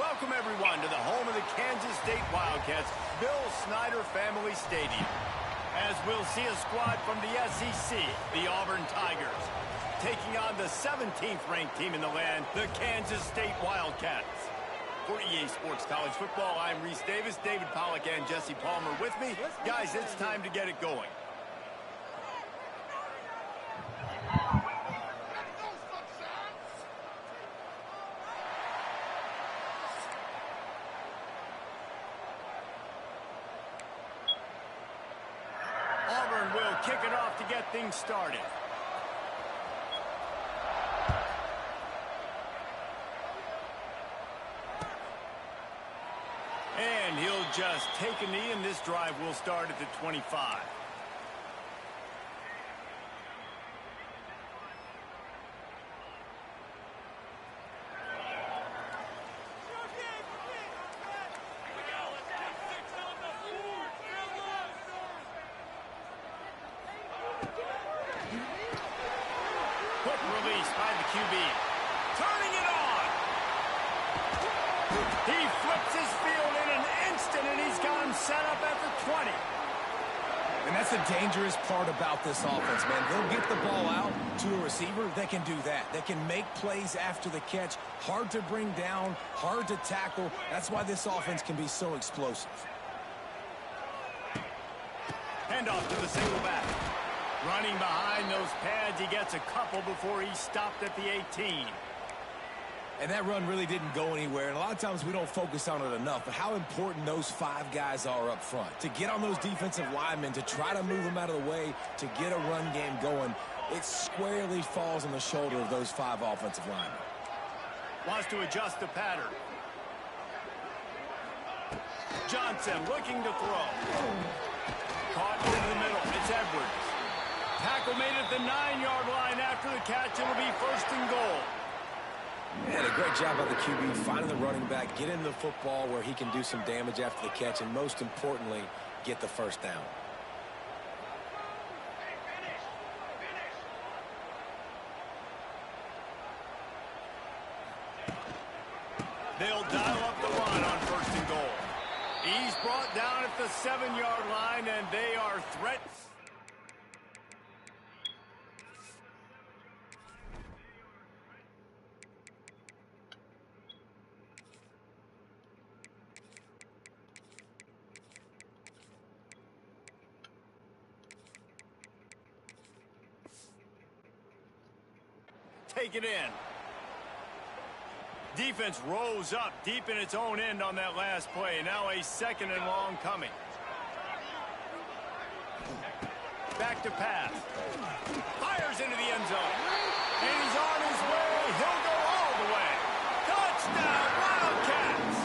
Welcome, everyone, to the home of the Kansas State Wildcats, Bill Snyder Family Stadium. As we'll see a squad from the SEC, the Auburn Tigers, taking on the 17th-ranked team in the land, the Kansas State Wildcats. For EA Sports College Football, I'm Reese Davis, David Pollack, and Jesse Palmer with me. Guys, it's time to get it going. Auburn will kick it off to get things started. And he'll just take a knee, and this drive will start at the 25. Quick release by the QB. Turning it on. He flips his field in an instant, and he's got him set up at the 20. And that's the dangerous part about this offense, man. They'll get the ball out to a receiver. They can do that. They can make plays after the catch. Hard to bring down, hard to tackle. That's why this offense can be so explosive. Handoff to the single back. Running behind those pads, he gets a couple before he stopped at the 18. And that run really didn't go anywhere. And a lot of times we don't focus on it enough. But how important those five guys are up front. To get on those defensive linemen, to try to move them out of the way, to get a run game going, it squarely falls on the shoulder of those five offensive linemen. Wants to adjust the pattern. Johnson looking to throw. Caught in the middle. It's Edwards. Tackle made at the 9-yard line after the catch. It'll be 1st and goal. And a great job by the QB finding the running back, getting the football where he can do some damage after the catch, and most importantly, get the first down. They'll dial up the run on 1st and goal. He's brought down at the 7-yard line, and they are threats. Take it in. Defense rose up deep in its own end on that last play. Now a 2nd and long coming. Back to pass. Fires into the end zone. And he's on his way. He'll go all the way. Touchdown, Wildcats!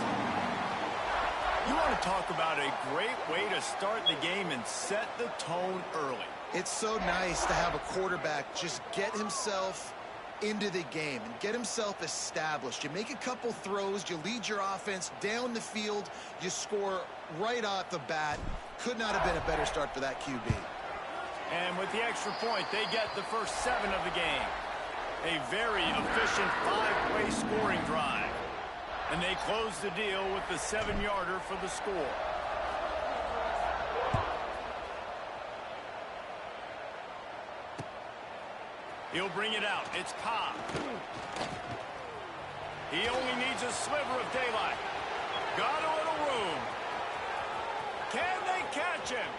You want to talk about a great way to start the game and set the tone early. It's so nice to have a quarterback just get himself into the game and get himself established. You make a couple throws, you lead your offense down the field, you score right off the bat. Could not have been a better start for that QB. And with the extra point, they get the first 7 of the game. A very efficient 5-play scoring drive. And they close the deal with the 7-yarder for the score. He'll bring it out. It's Cobb. He only needs a sliver of daylight. Got a little room. Can they catch him?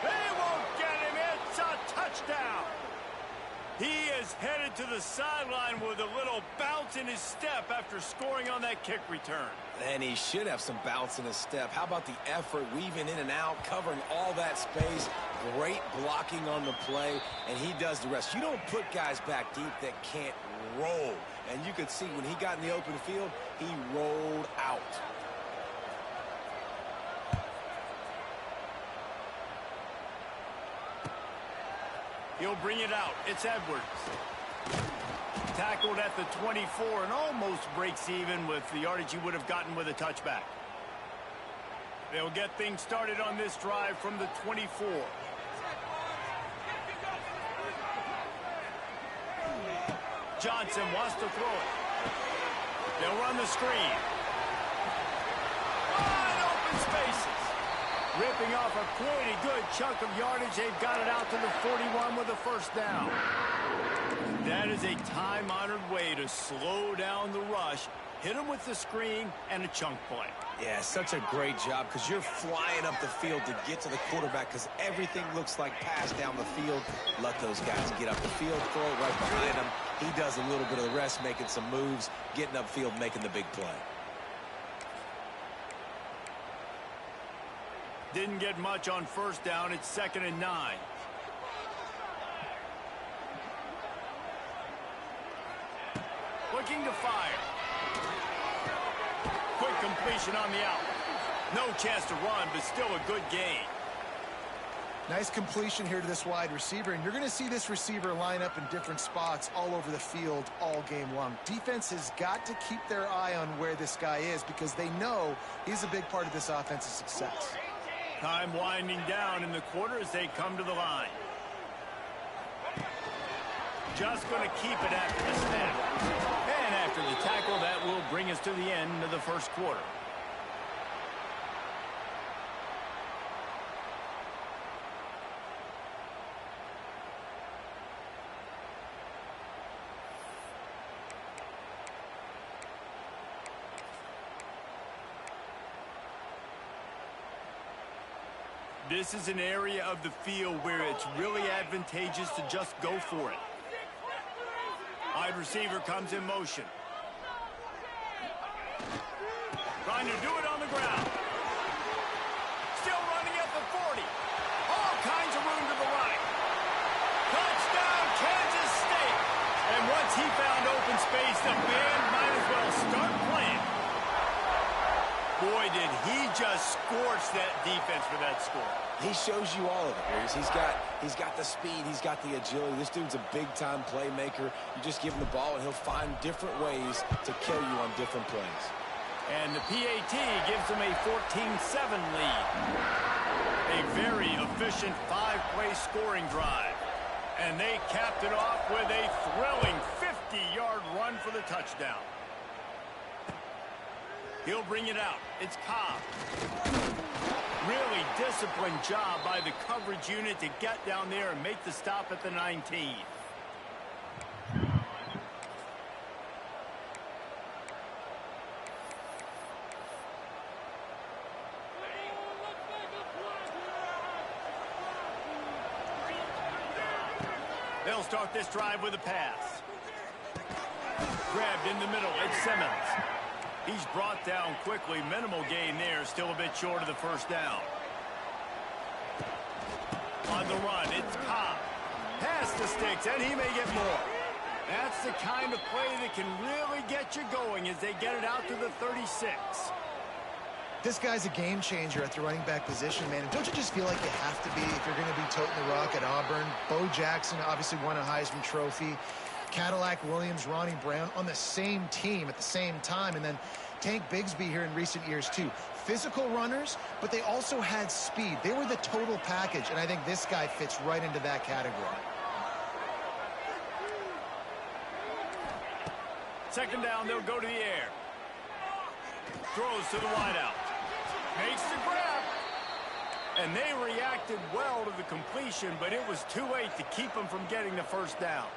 They won't get him. It's a touchdown. He is headed to the sideline with a little bounce in his step after scoring on that kick return. And he should have some bounce in his step. How about the effort, weaving in and out, covering all that space, great blocking on the play, and he does the rest. You don't put guys back deep that can't roll. And you could see when he got in the open field, he rolled out. He'll bring it out. It's Edwards. Tackled at the 24 and almost breaks even with the yardage he would have gotten with a touchback. They'll get things started on this drive from the 24. Johnson wants to throw it. They'll run the screen. Wide open spaces. Ripping off a pretty good chunk of yardage. They've got it out to the 41 with a first down. That is a time-honored way to slow down the rush. Hit them with the screen and a chunk play. Yeah, such a great job because you're flying up the field to get to the quarterback because everything looks like pass down the field. Let those guys get up the field, throw it right behind him. He does a little bit of the rest, making some moves, getting upfield, making the big play. Didn't get much on first down. It's 2nd and 9. Looking to fire. Quick completion on the out. No chance to run, but still a good gain. Nice completion here to this wide receiver, and you're going to see this receiver line up in different spots all over the field all game long. Defense has got to keep their eye on where this guy is because they know he's a big part of this offense's success. Time winding down in the quarter as they come to the line. Just going to keep it after the snap. And after the tackle, that will bring us to the end of the first quarter. This is an area of the field where it's really advantageous to just go for it. Wide receiver comes in motion. Trying to do it on the ground. Still running at the 40. All kinds of room to the right. Touchdown, Kansas State. And once he found open space, the band might as well start playing. Boy, did he just scorch that defense for that score. He shows you all of it, Reese. He's got the speed. He's got the agility. This dude's a big-time playmaker. You just give him the ball, and he'll find different ways to kill you on different plays. And the PAT gives them a 14-7 lead. A very efficient 5-play scoring drive. And they capped it off with a thrilling 50-yard run for the touchdown. He'll bring it out. It's Cobb. Really disciplined job by the coverage unit to get down there and make the stop at the 19. They'll start this drive with a pass. Grabbed in the middle. It's Simmons. He's brought down quickly. Minimal gain there. Still a bit short of the first down. On the run, it's Cobb. Past the sticks, and he may get more. That's the kind of play that can really get you going as they get it out to the 36. This guy's a game changer at the running back position, man. Don't you just feel like you have to be if you're going to be toting the rock at Auburn? Bo Jackson obviously won a Heisman Trophy. Cadillac Williams, Ronnie Brown on the same team at the same time. And then Tank Bigsby here in recent years, too. Physical runners, but they also had speed. They were the total package, and I think this guy fits right into that category. Second down, they'll go to the air. Throws to the wideout. Makes the grab. And they reacted well to the completion, but it was too late to keep them from getting the first down.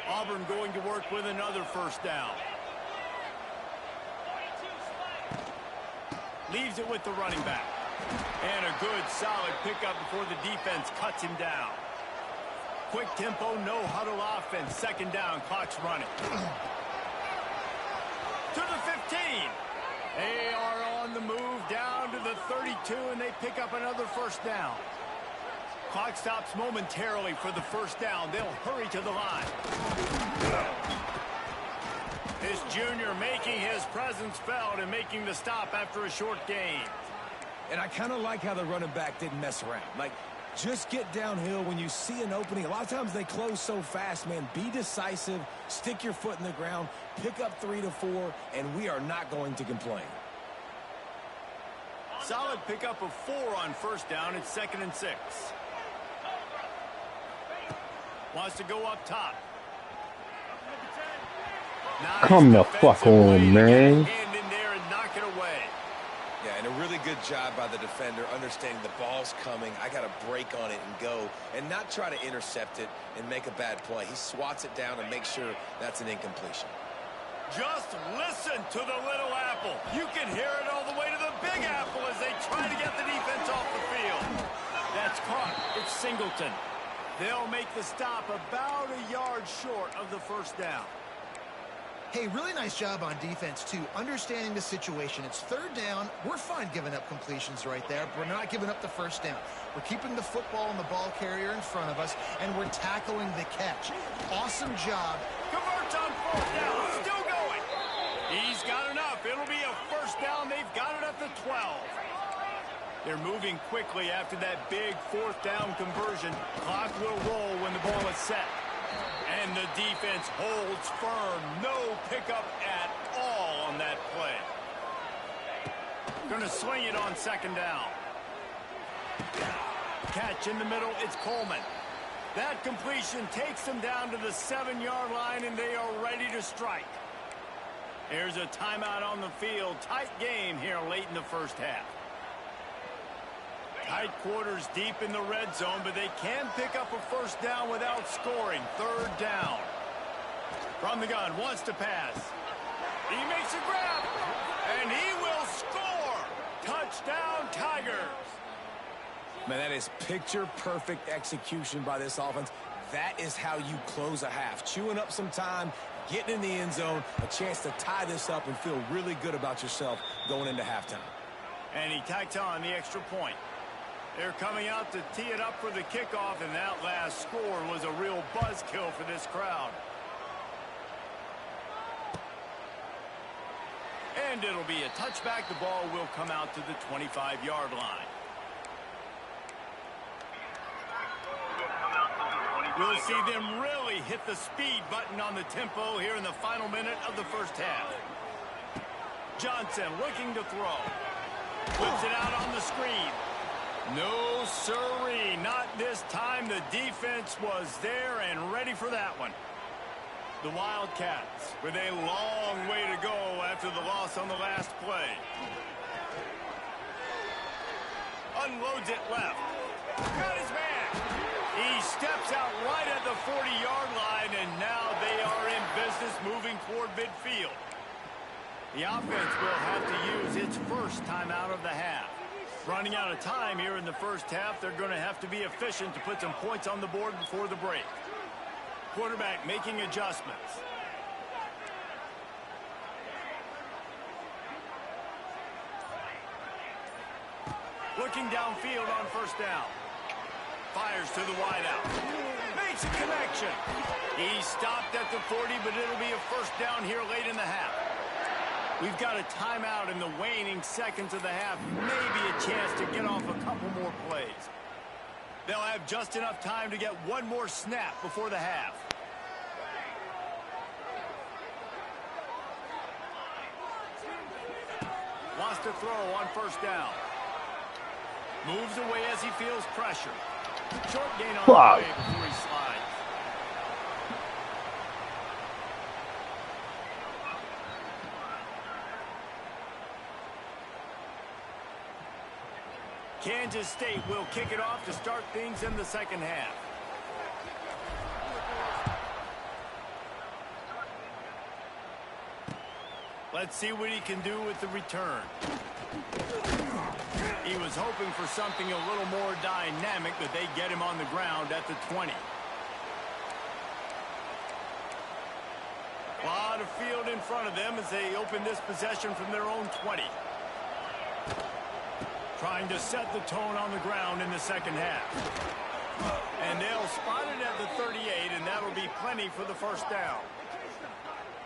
Auburn going to work with another first down. Leaves it with the running back. And a good, solid pickup before the defense cuts him down. Quick tempo, no huddle offense. Second down, clock's running. To the 15. They are on the move down to the 32, and they pick up another first down. Clock stops momentarily for the first down. They'll hurry to the line. This junior making his presence felt and making the stop after a short gain. And I kind of like how the running back didn't mess around. Like, just get downhill when you see an opening. A lot of times they close so fast, man. Be decisive, stick your foot in the ground, pick up 3 to 4, and we are not going to complain. Solid pickup of 4 on first down. It's 2nd and 6. Wants to go up top. Nice Come the fuck on, man. Hand in there and knock it away. Yeah, and a really good job by the defender, understanding the ball's coming. I got to break on it and go, and not try to intercept it and make a bad play. He swats it down and makes sure that's an incompletion. Just listen to the little apple. You can hear it all the way to the big apple as they try to get the defense off the field. That's caught. It's Singleton. They'll make the stop about a yard short of the first down. Hey, really nice job on defense, too, understanding the situation. It's third down. We're fine giving up completions right there. We're not giving up the first down. We're keeping the football and the ball carrier in front of us, and we're tackling the catch. Awesome job. Converts on fourth down. Still going. He's got enough. It'll be a first down. They've got it at the 12. They're moving quickly after that big fourth down conversion. Clock will roll when the ball is set. And the defense holds firm. No pickup at all on that play. Going to sling it on second down. Catch in the middle. It's Coleman. That completion takes them down to the 7-yard line, and they are ready to strike. Here's a timeout on the field. Tight game here late in the first half. Tight quarters deep in the red zone, but they can pick up a first down without scoring. Third down. From the gun, wants to pass. He makes a grab, and he will score. Touchdown, Tigers. Man, that is picture-perfect execution by this offense. That is how you close a half. Chewing up some time, getting in the end zone, a chance to tie this up and feel really good about yourself going into halftime. And he tacks on the extra point. They're coming out to tee it up for the kickoff, and that last score was a real buzzkill for this crowd. And it'll be a touchback. The ball will come out to the 25-yard line. We'll see them really hit the speed button on the tempo here in the final minute of the first half. Johnson looking to throw. Whips it out on the screen. No sirree, not this time. The defense was there and ready for that one. The Wildcats with a long way to go after the loss on the last play. Unloads it left. Got his man. He steps out right at the 40-yard line, and now they are in business moving toward midfield. The offense will have to use its first timeout of the half. Running out of time here in the first half, they're going to have to be efficient to put some points on the board before the break. Quarterback making adjustments. Looking downfield on first down. Fires to the wideout. Makes a connection. He stopped at the 40, but it'll be a first down here late in the half. We've got a timeout in the waning seconds of the half. Maybe a chance to get off a couple more plays. They'll have just enough time to get one more snap before the half. Wants to throw on first down. Moves away as he feels pressure. Short gain on the play before he slides. Kansas State will kick it off to start things in the second half. Let's see what he can do with the return. He was hoping for something a little more dynamic, but they get him on the ground at the 20. A lot of field in front of them as they open this possession from their own 20. Trying to set the tone on the ground in the second half. And they'll spot it at the 38, and that'll be plenty for the first down.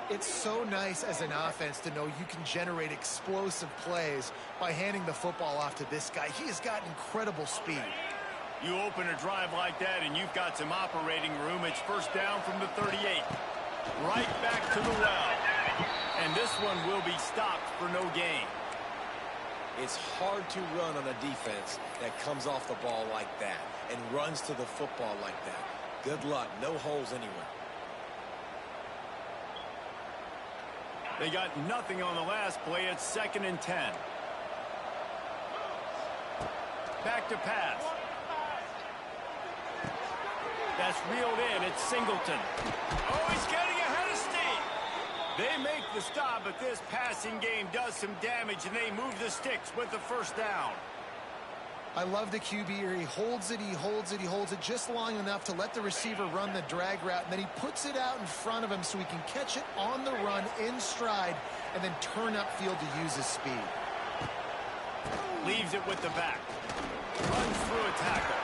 It's so nice as an offense to know you can generate explosive plays by handing the football off to this guy. He has got incredible speed. You open a drive like that, and you've got some operating room. It's first down from the 38. Right back to the well. And this one will be stopped for no gain. It's hard to run on a defense that comes off the ball like that and runs to the football like that. Good luck. No holes anywhere. They got nothing on the last play. It's 2nd and 10. Back to pass. That's reeled in. It's Singleton. Oh, he's getting ahead of steam. They make the stop, but this passing game does some damage, and they move the sticks with the first down. I love the QB here. He holds it, he holds it, he holds it just long enough to let the receiver run the drag route, and then he puts it out in front of him so he can catch it on the run in stride and then turn upfield to use his speed. Leaves it with the back. Runs through a tackle.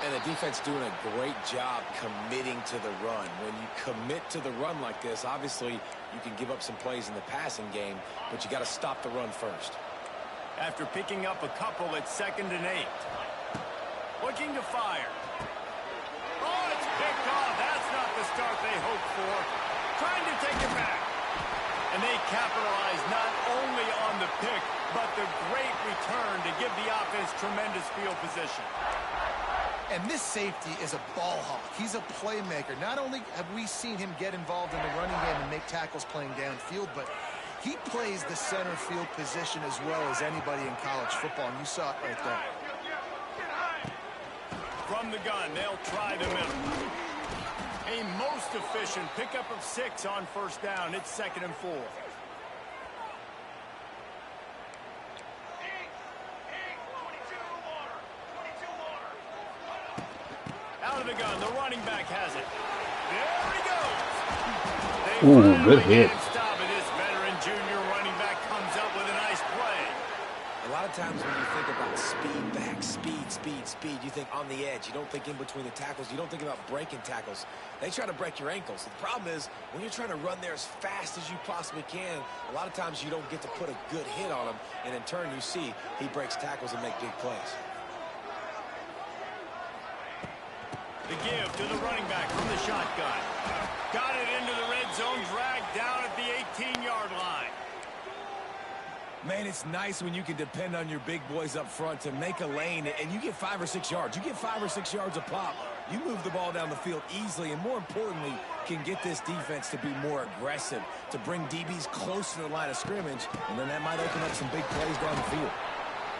And the defense doing a great job committing to the run. When you commit to the run like this, obviously you can give up some plays in the passing game, but you got to stop the run first. After picking up a couple, it's 2nd and 8. Looking to fire. Oh, it's picked off. That's not the start they hoped for. Trying to take it back. And they capitalize not only on the pick, but the great return to give the offense tremendous field position. And this safety is a ball hawk. He's a playmaker. Not only have we seen him get involved in the running game and make tackles playing downfield, but he plays the center field position as well as anybody in college football, and you saw it right there. From the gun, they'll try the middle. A most efficient pickup of 6 on first down. It's 2nd and 4. Out of the gun, the running back has it. There he goes. Ooh, good hit. Stop it. This veteran junior running back comes up with a nice play. A lot of times when you think about speed back, speed, you think on the edge. You don't think in between the tackles. You don't think about breaking tackles. They try to break your ankles. The problem is when you're trying to run there as fast as you possibly can, a lot of times you don't get to put a good hit on him, and in turn you see he breaks tackles and make big plays. The give to the running back from the shotgun. Got it into the red zone, dragged down at the 18-yard line. Man, it's nice when you can depend on your big boys up front to make a lane, and you get 5 or 6 yards. You get 5 or 6 yards a pop. You move the ball down the field easily, and more importantly, can get this defense to be more aggressive, to bring DBs close to the line of scrimmage, and then that might open up some big plays down the field.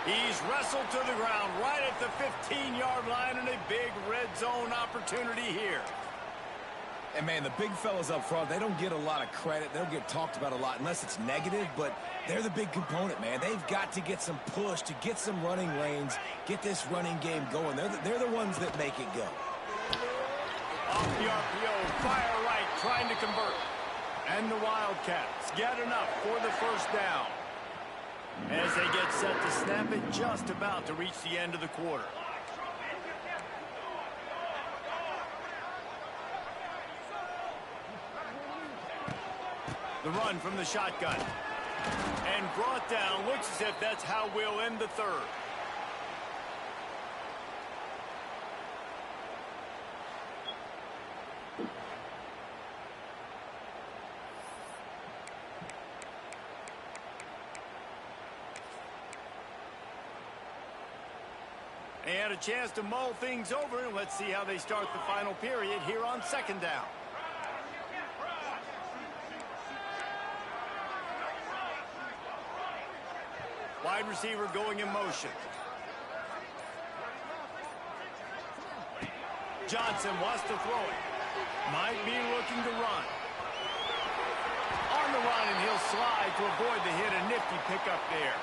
He's wrestled to the ground right at the 15-yard line, and a big red zone opportunity here. And, man, the big fellas up front, they don't get a lot of credit. They don't get talked about a lot unless it's negative, but they're the big component, man. They've got to get some push, to get some running lanes, get this running game going. They're the ones that make it go. Off the RPO, fire right, trying to convert. And the Wildcats get enough for the first down. As they get set to snap it, just about to reach the end of the quarter. The run from the shotgun. And brought down. Looks as if that's how we'll end the third. They had a chance to mull things over, and let's see how they start the final period here on 2nd down. Wide receiver going in motion. Johnson wants to throw it. Might be looking to run. On the run, and he'll slide to avoid the hit. A nifty pickup there.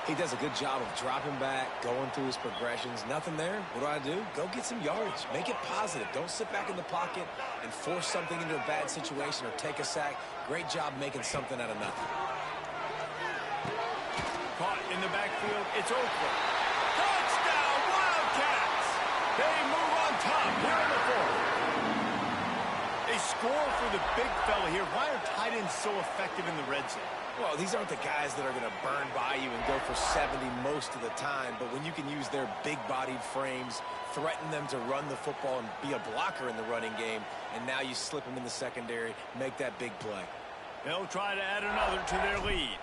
He does a good job of dropping back, going through his progressions. Nothing there. What do? Go get some yardage. Make it positive. Don't sit back in the pocket and force something into a bad situation or take a sack. Great job making something out of nothing. Caught in the backfield. It's Oakland. Touchdown, Wildcats! They move on top here in the fourth. They score for the big fella here. Why are tight ends so effective in the red zone? Well, these aren't the guys that are going to burn by you and go for 70 most of the time, but when you can use their big-bodied frames, threaten them to run the football and be a blocker in the running game, and now you slip them in the secondary, make that big play. They'll try to add another to their lead.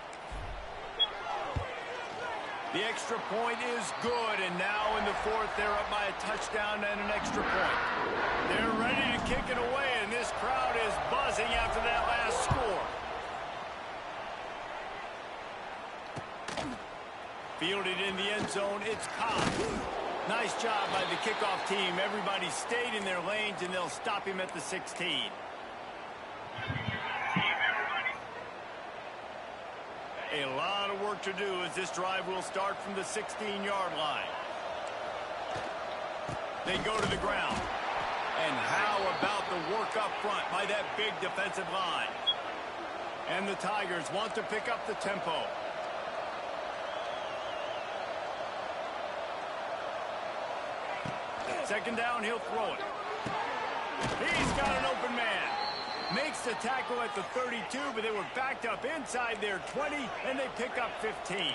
The extra point is good, and now in the fourth, they're up by a touchdown and an extra point. taken away, and this crowd is buzzing after that last score. Fielded in the end zone, it's Cobb. Nice job by the kickoff team. Everybody stayed in their lanes, and they'll stop him at the 16. A lot of work to do as this drive will start from the 16-yard line. They go to the ground. And how about the work up front by that big defensive line? And the Tigers want to pick up the tempo. Second down, he'll throw it. He's got an open man. Makes the tackle at the 32, but they were backed up inside their 20, and they pick up 15.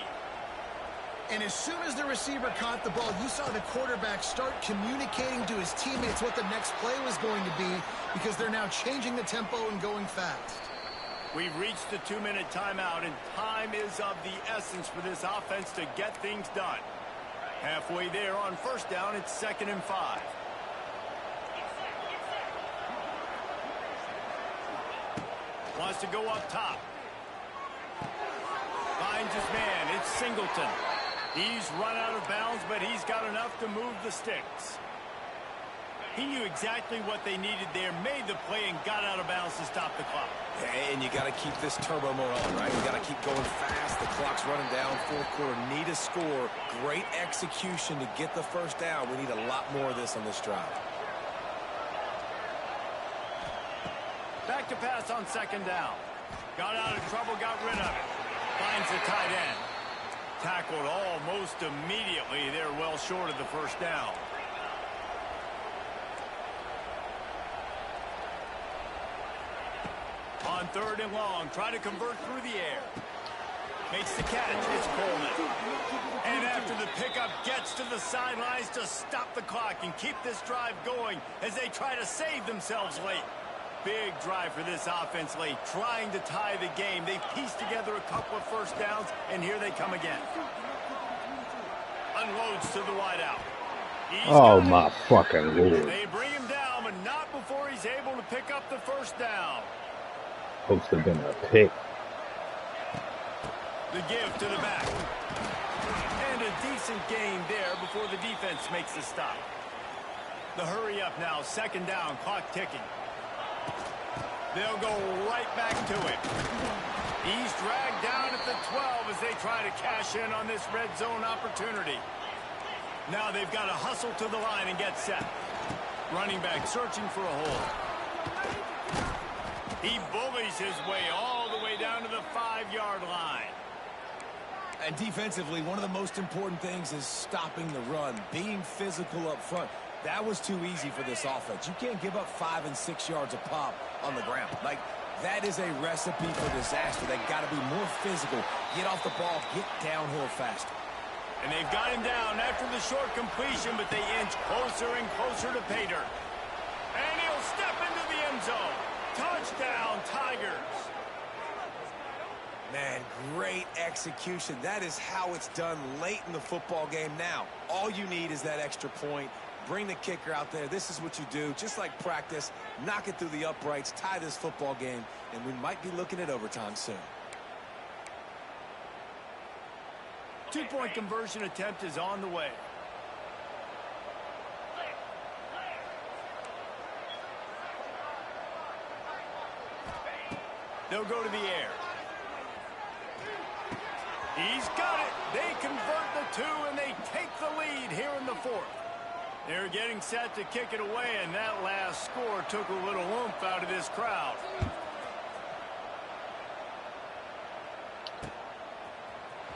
And as soon as the receiver caught the ball, you saw the quarterback start communicating to his teammates what the next play was going to be, because they're now changing the tempo and going fast. We've reached the 2-minute timeout, and time is of the essence for this offense to get things done. Halfway there on first down, it's 2nd and 5. Wants to go up top. Finds his man. It's Singleton. He's run out of bounds, but he's got enough to move the sticks. He knew exactly what they needed there, made the play, and got out of bounds to stop the clock. And you got to keep this turbo mode on, right? You got to keep going fast. The clock's running down. Fourth quarter, need a score. Great execution to get the first down. We need a lot more of this on this drive. Back to pass on 2nd down. Got out of trouble, got rid of it. Finds the tight end. Tackled almost immediately. They're well short of the first down. On 3rd and long, try to convert through the air. Makes the catch. It's Coleman. And after the pickup, gets to the sidelines to stop the clock and keep this drive going as they try to save themselves late. Big drive for this offense late, trying to tie the game. They pieced together a couple of first downs, and here they come again. Unloads to the wideout. Oh, my fucking Lord. They bring him down, but not before he's able to pick up the first down. Supposed to have been a pick. The give to the back. And a decent gain there before the defense makes the stop. The hurry up now, 2nd down, clock ticking. They'll go right back to it. He's dragged down at the 12 as they try to cash in on this red zone opportunity. Now they've got to hustle to the line and get set. Running back searching for a hole. He bullies his way all the way down to the 5-yard line. And defensively, one of the most important things is stopping the run, being physical up front. That was too easy for this offense. You can't give up 5 and 6 yards a pop on the ground. Like, that is a recipe for disaster. They got to be more physical, get off the ball, get downhill faster. And they've got him down after the short completion, but they inch closer and closer to pay dirt. And he'll step into the end zone. Touchdown, Tigers. Man, great execution. That is how it's done late in the football game now. All you need is that extra point. Bring the kicker out there. This is what you do. Just like practice, knock it through the uprights, tie this football game, and we might be looking at overtime soon. 2-point conversion attempt is on the way. They'll go to the air. He's got it. They convert the 2, and they take the lead here in the 4th. They're getting set to kick it away, and that last score took a little oomph out of this crowd.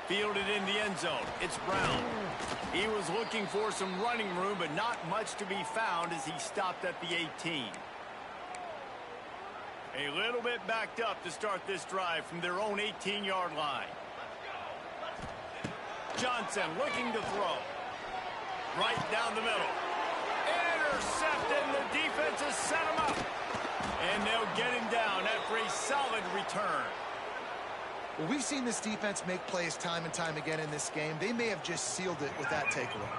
Fielded in the end zone. It's Brown. He was looking for some running room, but not much to be found as he stopped at the 18. A little bit backed up to start this drive from their own 18-yard line. Johnson looking to throw. Right down the middle. Intercepted, and the defense has set him up. And they'll get him down after a solid return. Well, we've seen this defense make plays time and time again in this game. They may have just sealed it with that takeaway.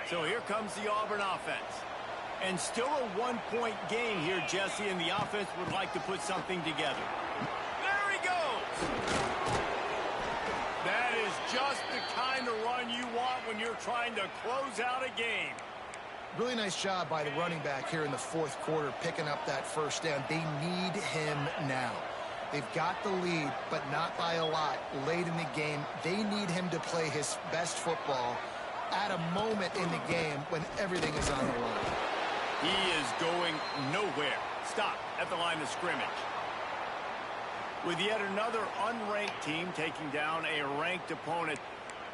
So here comes the Auburn offense. And still a one-point game here, Jesse, and the offense would like to put something together. There he goes! That is just the kind of run you want when you're trying to close out a game. Really nice job by the running back here in the fourth quarter, picking up that first down. They need him now. They've got the lead, but not by a lot late in the game. They need him to play his best football at a moment in the game when everything is on the line. He is going nowhere. Stop at the line of scrimmage. With yet another unranked team taking down a ranked opponent,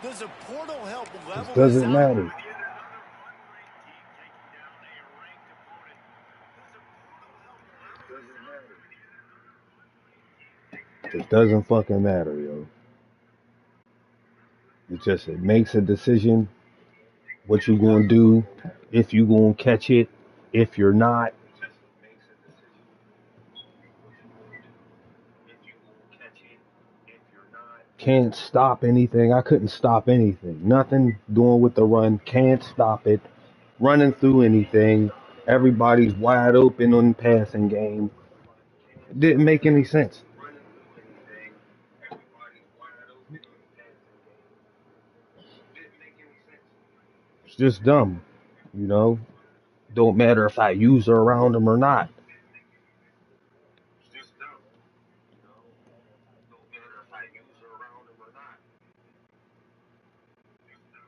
does a portal help level It doesn't matter. It doesn't fucking matter, yo. It makes a decision what you gonna do, if you gonna catch it, if you're not. Can't stop anything. I couldn't stop anything. Nothing doing with the run. Can't stop it. Running through anything. Everybody's wide open on the passing game. It didn't make any sense. It's just dumb, you know. Don't matter if I use her around them or not.